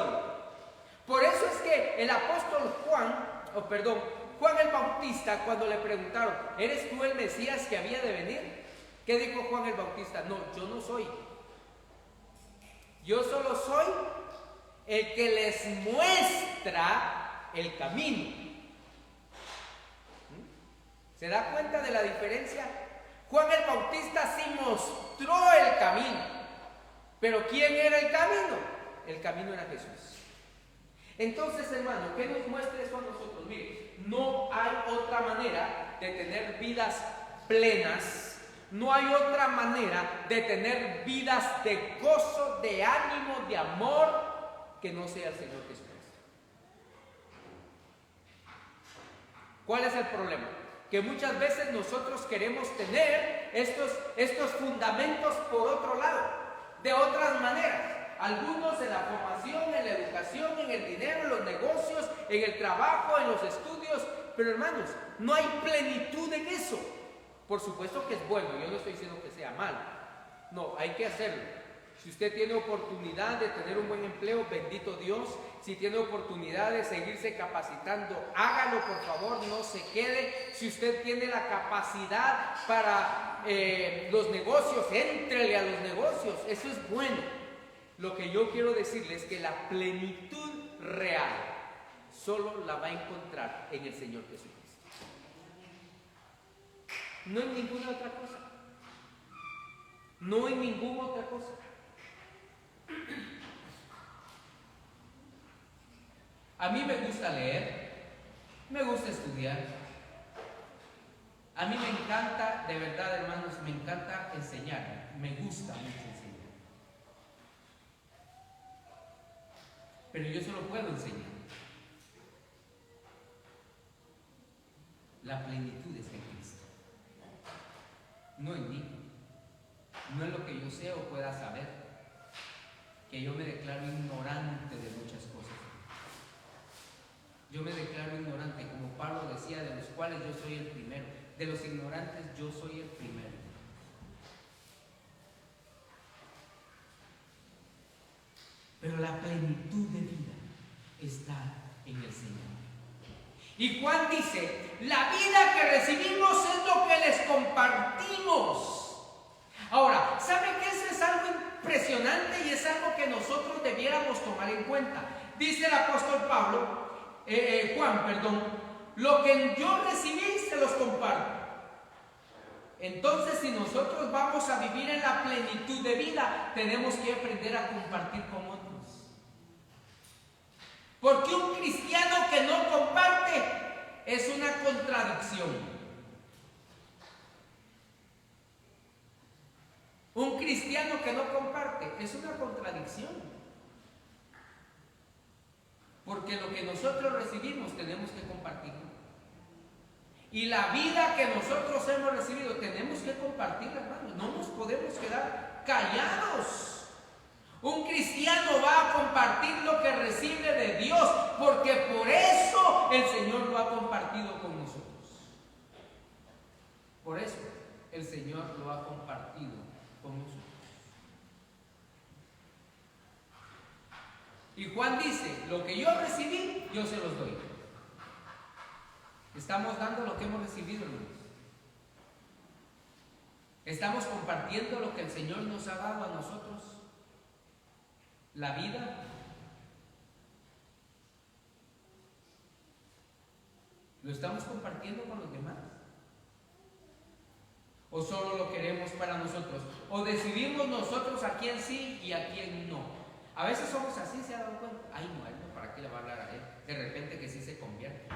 Por eso es que el apóstol Juan el Bautista, cuando le preguntaron, ¿eres tú el Mesías que había de venir? ¿Qué dijo Juan el Bautista? No, yo no soy. Yo solo soy el que les muestra el camino. ¿Se da cuenta de la diferencia? Juan el Bautista sí mostró el camino. Pero ¿quién era el camino? El camino era Jesús. Entonces, hermano, ¿qué nos muestra eso a nosotros? Mire, no hay otra manera de tener vidas plenas. No hay otra manera de tener vidas de gozo, de ánimo, de amor, que no sea el Señor Jesucristo. ¿Cuál es el problema? Que muchas veces nosotros queremos tener estos fundamentos por otro lado, de otras maneras. Algunos en la formación, en la educación, en el dinero, en los negocios, en el trabajo, en los estudios. Pero hermanos, no hay plenitud en eso. Por supuesto que es bueno, yo no estoy diciendo que sea malo. No, hay que hacerlo. Si usted tiene oportunidad de tener un buen empleo, bendito Dios. Si tiene oportunidad de seguirse capacitando, hágalo por favor, no se quede. Si usted tiene la capacidad para los negocios, éntrele a los negocios, eso es bueno. Lo que yo quiero decirles es que la plenitud real solo la va a encontrar en el Señor Jesucristo. No en ninguna otra cosa. No en ninguna otra cosa. A mí me gusta leer, me gusta estudiar. A mí me encanta, de verdad, hermanos, me encanta enseñar. Me gusta mucho enseñar. Pero yo solo puedo enseñar. La plenitud está en Cristo. No en mí, no en lo que yo sé o pueda saber, que yo me declaro ignorante de muchas cosas. Yo me declaro ignorante, como Pablo decía, de los cuales yo soy el primero. De los ignorantes yo soy el primero. Pero la plenitud de vida está en el Señor. Y Juan dice, la vida que recibimos es lo que les compartimos. Ahora, ¿saben qué? Eso es algo impresionante y es algo que nosotros debiéramos tomar en cuenta. Dice el apóstol Juan, lo que yo recibí se los comparto. Entonces, si nosotros vamos a vivir en la plenitud de vida, tenemos que aprender a compartir con otros. Porque un cristiano que no comparte es una contradicción. Un cristiano que no comparte es una contradicción. Porque lo que nosotros recibimos tenemos que compartirlo. Y la vida que nosotros hemos recibido tenemos que compartirla, hermanos. No nos podemos quedar callados. Un cristiano va a compartir lo que recibe de Dios, porque por eso el Señor lo ha compartido con nosotros. Por eso el Señor lo ha compartido con nosotros. Y Juan dice, lo que yo recibí, yo se los doy. Estamos dando lo que hemos recibido, hermanos. Estamos compartiendo lo que el Señor nos ha dado a nosotros. La vida. ¿Lo estamos compartiendo con los demás? ¿O solo lo queremos para nosotros? ¿O decidimos nosotros a quién sí y a quién no? A veces somos así, ¿se ha dado cuenta? Ay, no, ¿para qué le va a hablar a él? De repente que sí se convierte.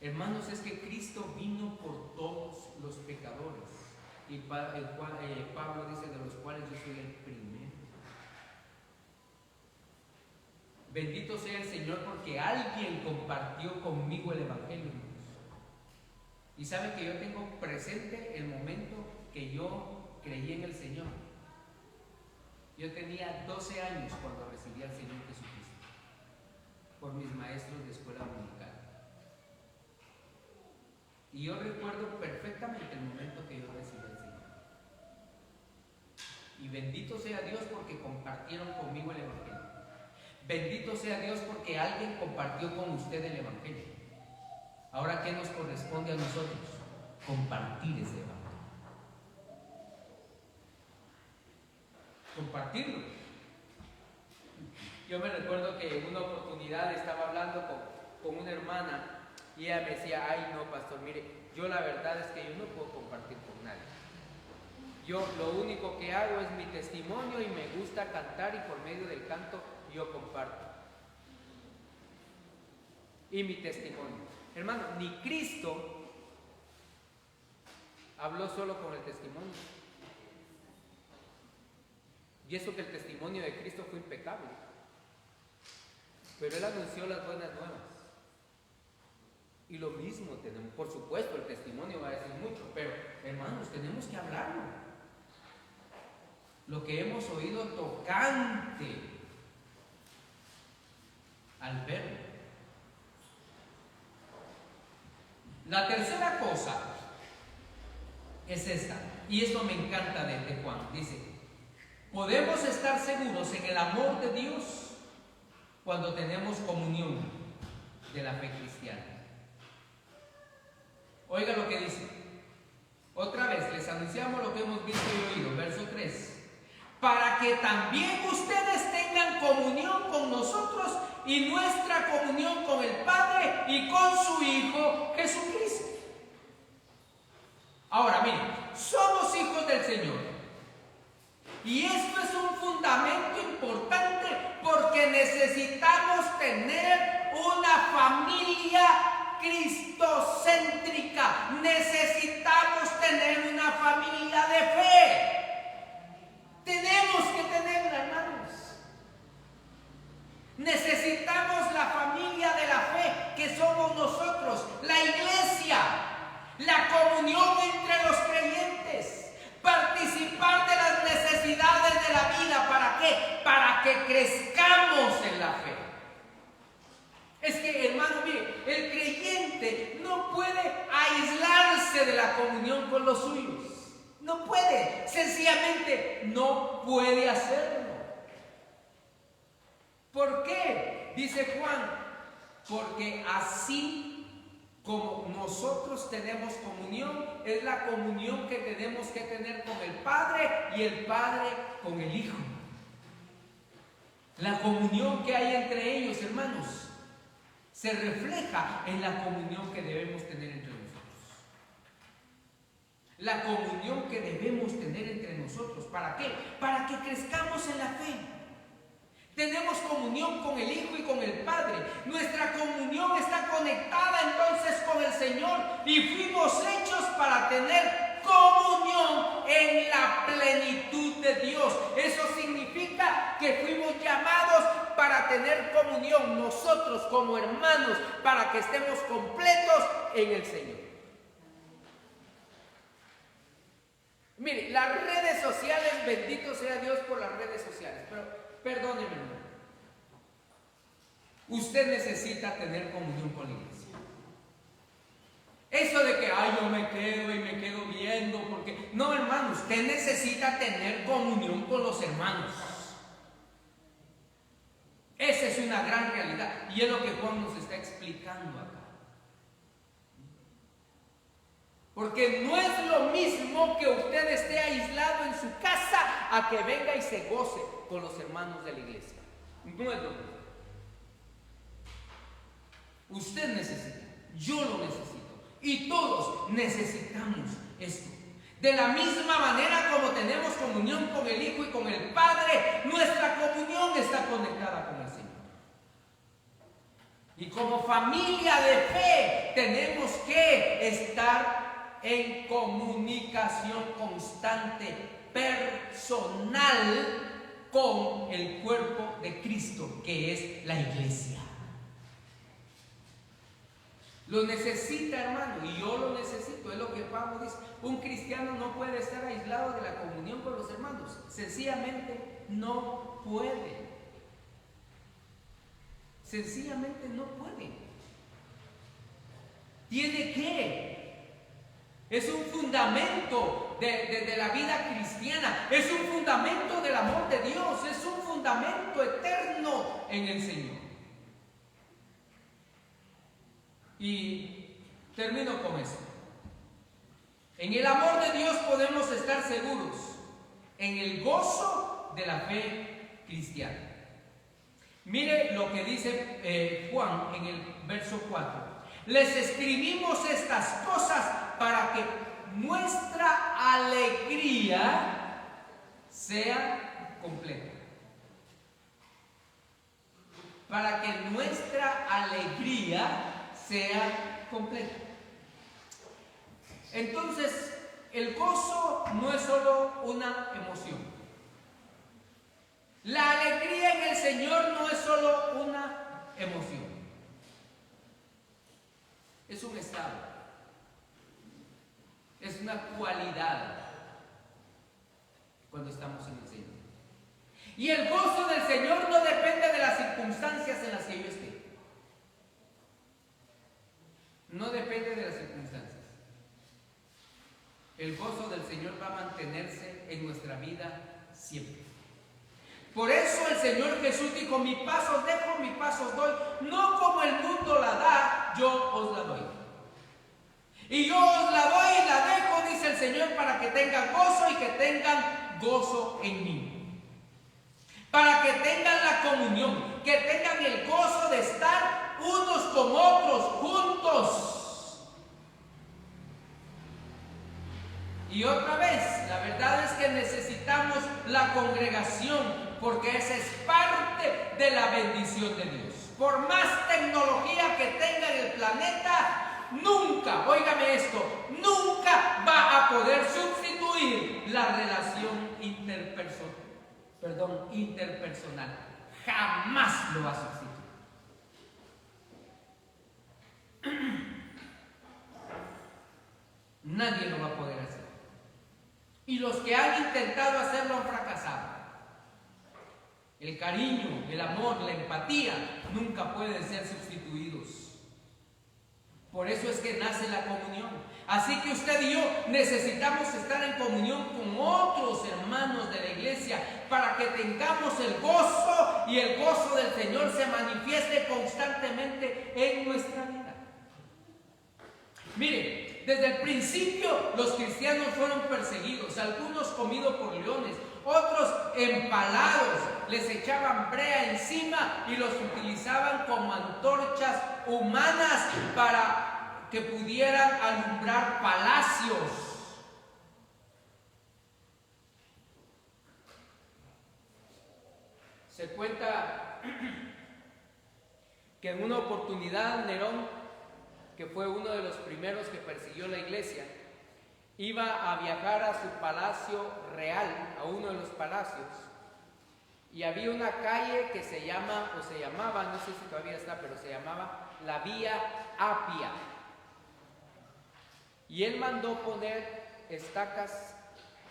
Hermanos, es que Cristo vino por todos los pecadores. Y Pablo dice, de los cuales yo soy el primero. Bendito sea el Señor porque alguien compartió conmigo el Evangelio. Y sabe que yo tengo presente el momento que yo creí en el Señor. Yo tenía 12 años cuando recibí al Señor Jesucristo por mis maestros de escuela dominical. Y yo recuerdo perfectamente el momento que yo recibí al Señor. Y bendito sea Dios porque compartieron conmigo el Evangelio. Bendito sea Dios porque alguien compartió con usted el Evangelio. Ahora, ¿qué nos corresponde a nosotros? Compartir ese Evangelio. Compartirlo. Yo me recuerdo que en una oportunidad estaba hablando con una hermana y ella me decía, ay no, pastor, mire, yo la verdad es que yo no puedo compartir con nadie. Yo lo único que hago es mi testimonio y me gusta cantar y por medio del canto yo comparto. Y mi testimonio. Hermano, ni Cristo habló solo con el testimonio. Y eso que el testimonio de Cristo fue impecable. Pero Él anunció las buenas nuevas. Y lo mismo tenemos, por supuesto, el testimonio va a decir mucho, pero hermanos, tenemos que hablarlo. Lo que hemos oído tocante al verlo. La tercera cosa es esta, y esto me encanta de Juan. Dice, podemos estar seguros en el amor de Dios cuando tenemos comunión de la fe cristiana. Oiga lo que dice. Otra vez, les anunciamos lo que hemos visto y oído. Verso 3. Para que también ustedes tengan comunión con nosotros y nuestra comunión con el Padre y con su Hijo Jesucristo. Ahora, miren, somos hijos del Señor. Y esto es un fundamento importante porque necesitamos tener una familia cristocéntrica. Necesitamos tener una familia de fe. Tenemos que tenerla, hermanos. Necesitamos la familia de la fe que somos nosotros, la iglesia, la comunión entre los creyentes, participar de las necesidades de la vida. ¿Para qué? Para que crezcamos en la fe. Es que, hermano, mire, el creyente no puede aislarse de la comunión con los suyos. No puede, sencillamente no puede hacerlo. ¿Por qué? Dice Juan, porque así como nosotros tenemos comunión, es la comunión que tenemos que tener con el Padre y el Padre con el Hijo. La comunión que hay entre ellos, hermanos, se refleja en la comunión que debemos tener entre nosotros. La comunión que debemos tener entre nosotros. ¿Para qué? Para que crezcamos en la fe. Tenemos comunión con el Hijo y con el Padre. Nuestra comunión está conectada entonces con el Señor y fuimos hechos para tener comunión en la plenitud de Dios. Eso significa que fuimos llamados para tener comunión nosotros como hermanos, para que estemos completos en el Señor. Mire, las redes sociales, bendito sea Dios por las redes sociales, pero perdóneme, hermano. Usted necesita tener comunión con la iglesia. Eso de que, ay, yo me quedo y me quedo viendo, porque... No, hermano, usted necesita tener comunión con los hermanos. Esa es una gran realidad. Y es lo que Juan nos está explicando acá. Porque no es lo mismo que usted esté aislado en su casa a que venga y se goce con los hermanos de la iglesia. No es lo mismo. Usted necesita, yo lo necesito, y todos necesitamos esto. De la misma manera como tenemos comunión con el Hijo y con el Padre, nuestra comunión está conectada con el Señor. Y como familia de fe tenemos que estar en comunicación constante, personal, con el cuerpo de Cristo, que es la iglesia. Lo necesita, hermano, y yo lo necesito, es lo que Pablo dice. Un cristiano no puede estar aislado de la comunión con los hermanos, sencillamente no puede. Sencillamente no puede. Tiene que. Es un fundamento de la vida cristiana, es un fundamento del amor de Dios, es un fundamento eterno en el Señor. Y termino con esto. En el amor de Dios podemos estar seguros, en el gozo de la fe cristiana. Mire lo que dice Juan en el verso 4. Les escribimos estas cosas para que nuestra alegría sea completa. Para que nuestra alegría sea completa. Entonces, el gozo no es solo una emoción. La alegría en el Señor no es solo una emoción. Es un estado. Es una cualidad cuando estamos en el Señor. Y el gozo del Señor no depende de las circunstancias en las que yo esté. No depende de las circunstancias. El gozo del Señor va a mantenerse en nuestra vida siempre. Por eso el Señor Jesús dijo: mi paz os dejo, mi paz os doy. No como el mundo la da, yo os la doy. Y yo os la doy y la dejo, dice el Señor, para que tengan gozo y que tengan gozo en mí. Para que tengan la comunión, que tengan el gozo de estar unos con otros, juntos. Y otra vez, la verdad es que necesitamos la congregación, porque esa es parte de la bendición de Dios. Por más tecnología que tenga en el planeta, nunca, óigame esto, nunca va a poder sustituir la relación interpersonal. Jamás lo va a sustituir. Nadie lo va a poder hacer. Y los que han intentado hacerlo han fracasado. El cariño, el amor, la empatía nunca pueden ser sustituidos. Por eso es que nace la comunión. Así que usted y yo necesitamos estar en comunión con otros hermanos de la iglesia para que tengamos el gozo y el gozo del Señor se manifieste constantemente en nuestra vida. Mire, desde el principio los cristianos fueron perseguidos, algunos comidos por leones, otros empalados, les echaban brea encima y los utilizaban como antorchas humanas para que pudieran alumbrar palacios. Se cuenta que en una oportunidad Nerón, que fue uno de los primeros que persiguió la iglesia, iba a viajar a su palacio real, a uno de los palacios, y había una calle que se llamaba, no sé si todavía está, pero se llamaba la Vía Apia. Y él mandó poner estacas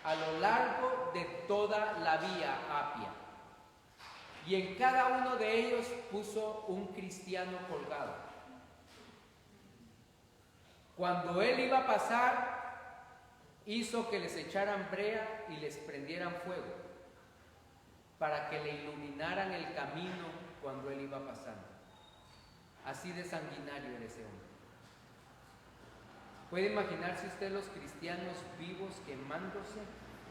a lo largo de toda la Vía Apia. Y en cada uno de ellos puso un cristiano colgado. Cuando él iba a pasar, hizo que les echaran brea y les prendieran fuego para que le iluminaran el camino cuando él iba pasando. Así de sanguinario era ese hombre. ¿Puede imaginarse usted los cristianos vivos quemándose,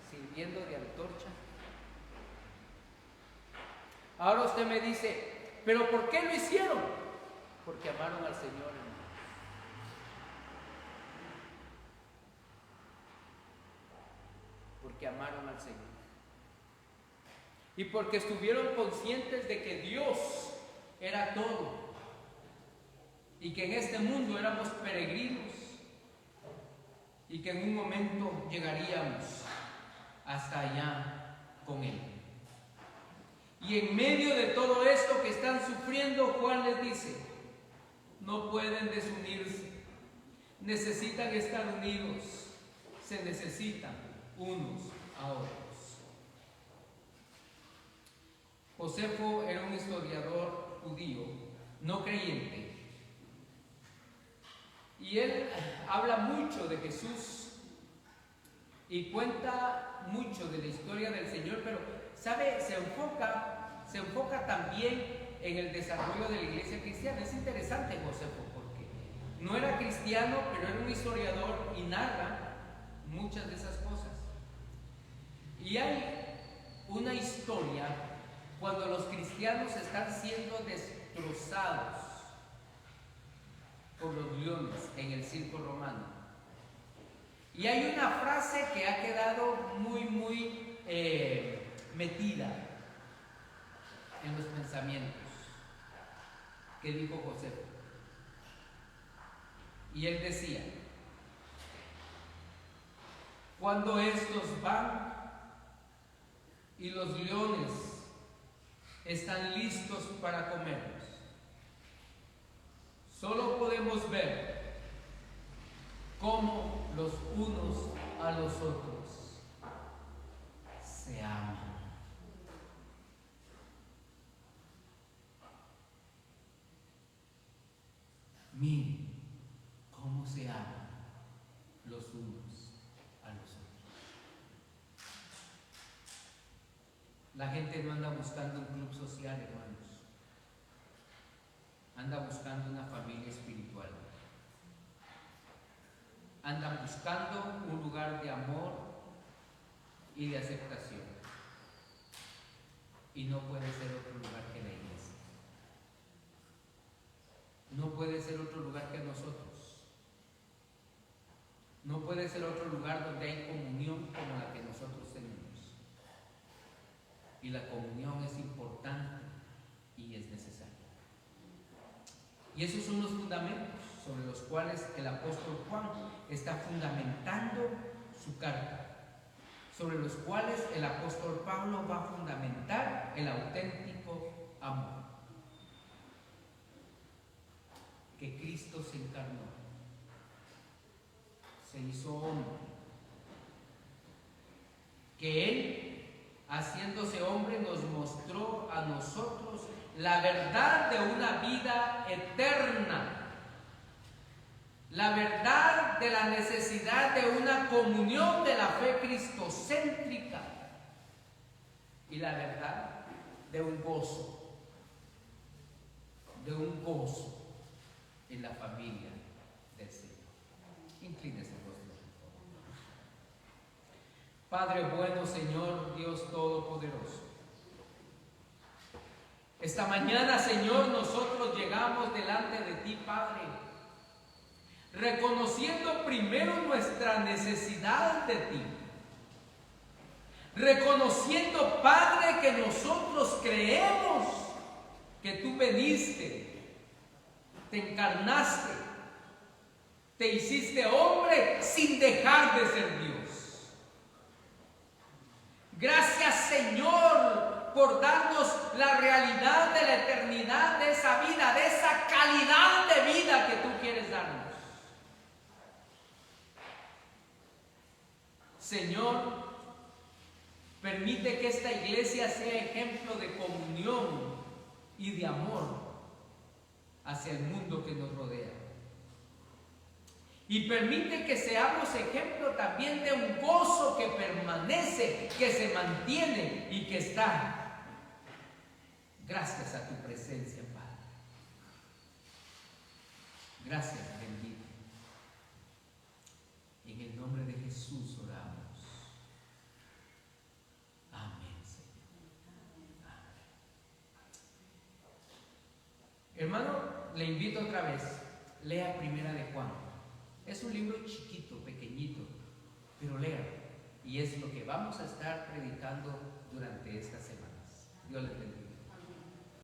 sirviendo de antorcha? Ahora usted me dice, ¿pero por qué lo hicieron? Porque amaron al Señor, hermano. porque amaron al Señor. Y porque estuvieron conscientes de que Dios era todo. Y que en este mundo éramos peregrinos. Y que en un momento llegaríamos hasta allá con Él. Y en medio de todo esto que están sufriendo, Juan les dice, no pueden desunirse, necesitan estar unidos, se necesitan unos a otros. Josefo era un historiador judío, no creyente, y él habla mucho de Jesús y cuenta mucho de la historia del Señor, pero ¿sabe? Se enfoca también en el desarrollo de la iglesia cristiana. Es interesante Josefo porque no era cristiano, pero era un historiador y narra muchas de esas cosas. Y hay una historia cuando los cristianos están siendo destrozados por los leones en el circo romano. Y hay una frase que ha quedado muy metida en los pensamientos que dijo José. Y él decía, cuando estos van y los leones están listos para comerlos, solo podemos ver cómo los unos a los otros se aman. Miren cómo se aman los unos a los otros. La gente no anda buscando un club social, hermanos. Anda buscando una familia espiritual. Anda buscando un lugar de amor y de aceptación. Y no puede ser otro lugar que la iglesia. No puede ser otro lugar que nosotros. No puede ser otro lugar donde hay comunión como la que nosotros tenemos. Y la comunión es importante y es necesaria. Y esos son los fundamentos sobre los cuales el apóstol Juan está fundamentando su carta, sobre los cuales el apóstol Pablo va a fundamentar el auténtico amor. Que Cristo se encarnó, se hizo hombre, que Él, haciéndose hombre, nos mostró a nosotros la verdad de una vida eterna, la verdad de la necesidad de una comunión de la fe cristocéntrica y la verdad de un gozo en la familia del Señor. Inclínese vuestro rostro. Padre bueno, Señor Dios Todopoderoso, esta mañana, Señor, nosotros llegamos delante de ti, Padre, reconociendo primero nuestra necesidad de ti, reconociendo, Padre, que nosotros creemos que tú veniste, te encarnaste, te hiciste hombre sin dejar de ser Dios. Gracias, Señor, por darnos la realidad de la eternidad, de esa vida, de esa calidad de vida que tú quieres darnos. Señor, permite que esta iglesia sea ejemplo de comunión y de amor hacia el mundo que nos rodea. Y permite que seamos ejemplo también de un gozo que permanece, que se mantiene y que está gracias a tu presencia, Padre. Gracias, bendito. En el nombre de Jesús oramos. Amén, Señor. Amén. Hermano, le invito otra vez. Lea Primera de Juan. Es un libro chiquito, pequeñito, pero léalo. y es lo que vamos a estar predicando durante